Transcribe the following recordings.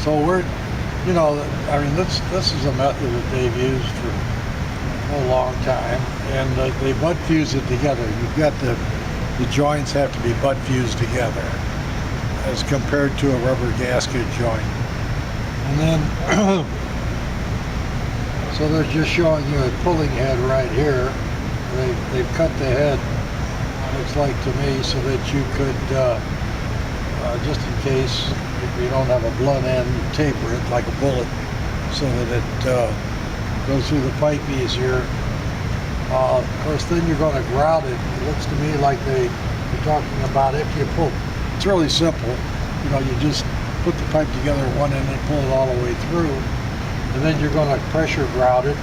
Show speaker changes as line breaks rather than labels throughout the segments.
So we're, you know, I mean, this is a method that they've used for a long time, and they butt fuse it together. You've got the joints have to be butt fused together as compared to a rubber gasket joint. And then, so they're just showing you a pulling head right here. They've cut the head, looks like to me, so that you could, just in case if you don't have a blunt end, you taper it like a bullet so that it goes through the pipe easier. Of course, then you're going to grout it. It looks to me like you're talking about if you pull. It's really simple. You know, you just put the pipe together at one end and pull it all the way through. And then you're going to pressure grout it.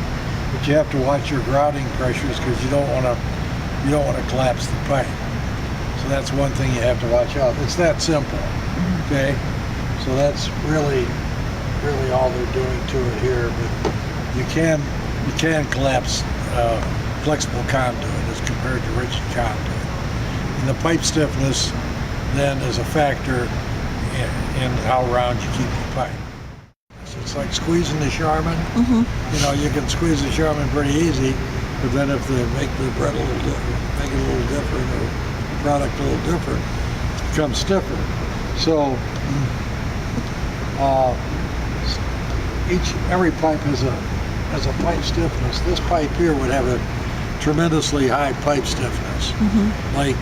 But you have to watch your grouting pressures because you don't want to collapse the pipe. So that's one thing you have to watch out. It's that simple. Okay? So that's really all they're doing to it here. But you can collapse flexible conduit as compared to rigid conduit. And the pipe stiffness then is a factor in how round you keep the pipe. So it's like squeezing the Charmin. You know, you can squeeze the Charmin pretty easy, but then if they make the bread a little different, make it a little different, or the product a little different, it becomes stiffer. So every pipe has a pipe stiffness. This pipe here would have a tremendously high pipe stiffness, like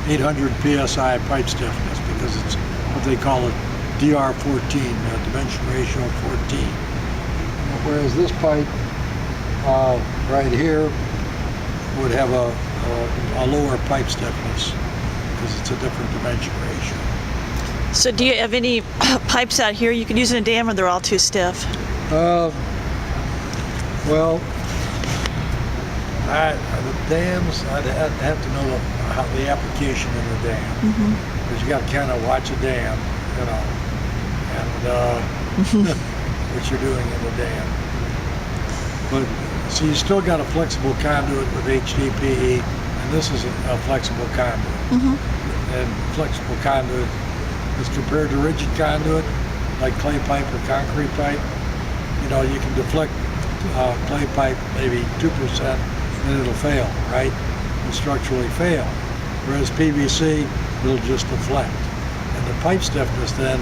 800 psi pipe stiffness, because it's what they call a DR14, dimension ratio 14. Whereas this pipe right here would have a lower pipe stiffness because it's a different dimension ratio.
So do you have any pipes out here you can use in a dam, or they're all too stiff?
Well, the dams, I'd have to know the application in the dam, because you got to kind of watch a dam, you know, and what you're doing in the dam. But so you still got a flexible conduit with HDPE, and this is a flexible conduit. And flexible conduit, as compared to rigid conduit, like clay pipe or concrete pipe, you know, you can deflect clay pipe maybe 2%, and it'll fail, right? It'll structurally fail. Whereas PVC, it'll just deflect. And the pipe stiffness then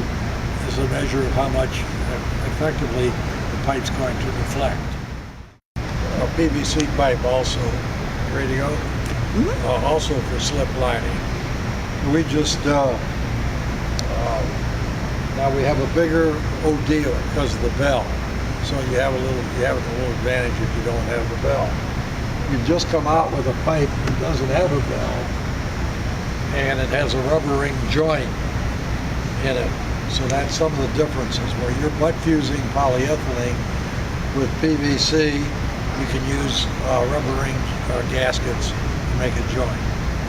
is a measure of how much effectively the pipe's going to deflect. A PVC pipe also, ready to go? Also for slip lining. We just, now we have a bigger OD because of the bell. So you have a little advantage if you don't have the bell. You just come out with a pipe that doesn't have a bell, and it has a rubber ring joint in it. So that's some of the differences. Where you're butt fusing polyethylene with PVC, you can use rubber ring gaskets to make a joint.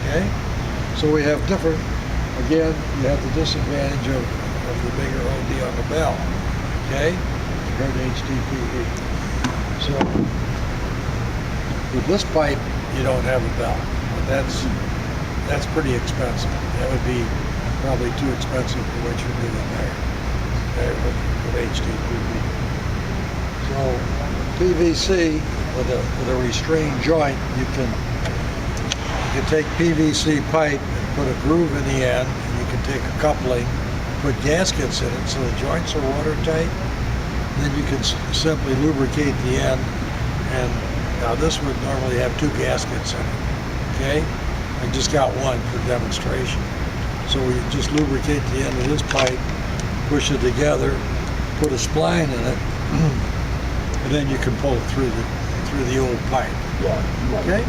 Okay? So we have different. Again, you have the disadvantage of the bigger OD on the bell. Okay? Compared to HDPE. So with this pipe, you don't have a bell, but that's pretty expensive. That would be probably too expensive for what you're doing there, okay, with HDPE. So PVC with a restrained joint, you can take PVC pipe and put a groove in the end, and you can take a coupling, put gaskets in it so the joints are watertight. Then you can simply lubricate the end, and now this would normally have 2 gaskets in it, okay? I just got one for demonstration. So we just lubricate the end of this pipe, push it together, put a spline in it, and then you can pull it through the old pipe, okay?